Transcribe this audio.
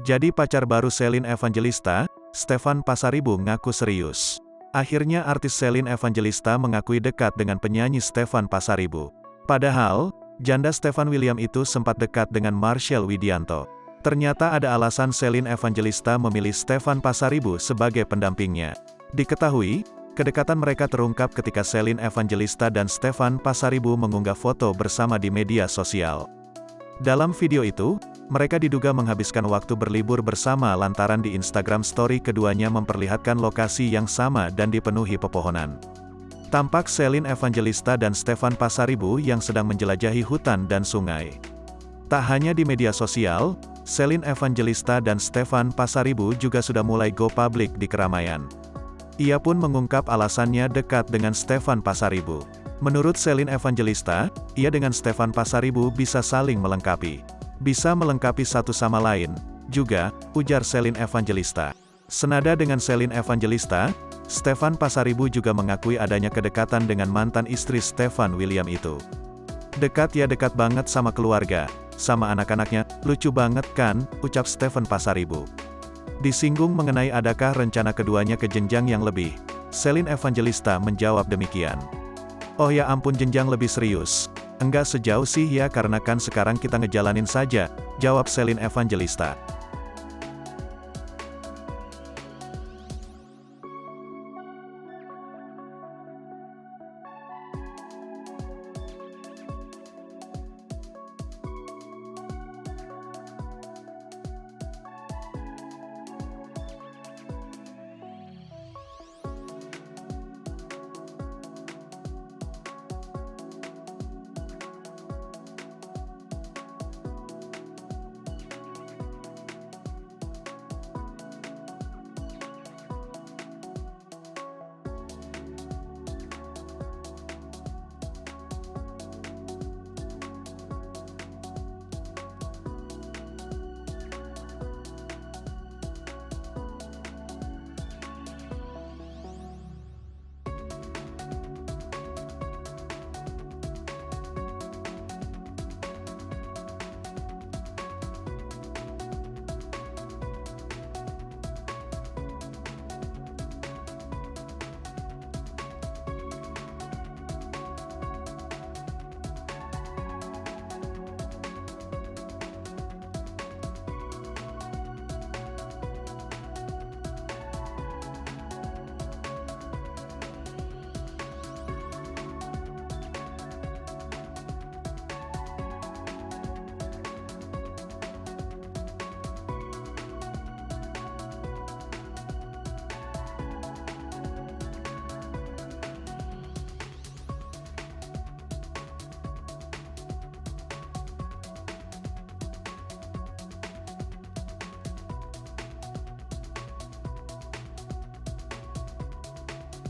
Jadi pacar baru Shelin Evangelista, Stefan Pasaribu ngaku serius. Akhirnya artis Shelin Evangelista mengakui dekat dengan penyanyi Stefan Pasaribu. Padahal, janda Stefan William itu sempat dekat dengan Marshell Widianto. Ternyata ada alasan Shelin Evangelista memilih Stefan Pasaribu sebagai pendampingnya. Diketahui, kedekatan mereka terungkap ketika Shelin Evangelista dan Stefan Pasaribu mengunggah foto bersama di media sosial. Dalam video itu, mereka diduga menghabiskan waktu berlibur bersama lantaran di Instagram Story keduanya memperlihatkan lokasi yang sama dan dipenuhi pepohonan. Tampak Shelin Evangelista dan Stefan Pasaribu yang sedang menjelajahi hutan dan sungai. Tak hanya di media sosial, Shelin Evangelista dan Stefan Pasaribu juga sudah mulai go public di keramaian. Ia pun mengungkap alasannya dekat dengan Stefan Pasaribu. Menurut Shelin Evangelista, ia dengan Stefan Pasaribu bisa saling melengkapi. Bisa melengkapi satu sama lain, juga, ujar Shelin Evangelista. Senada dengan Shelin Evangelista, Stefan Pasaribu juga mengakui adanya kedekatan dengan mantan istri Stefan William itu. Dekat ya dekat banget sama keluarga, sama anak-anaknya, lucu banget kan, ucap Stefan Pasaribu. Disinggung mengenai adakah rencana keduanya ke jenjang yang lebih, Shelin Evangelista menjawab demikian. Oh ya ampun jenjang lebih serius. Enggak sejauh sih ya karena kan sekarang kita ngejalanin saja, jawab Shelin Evangelista.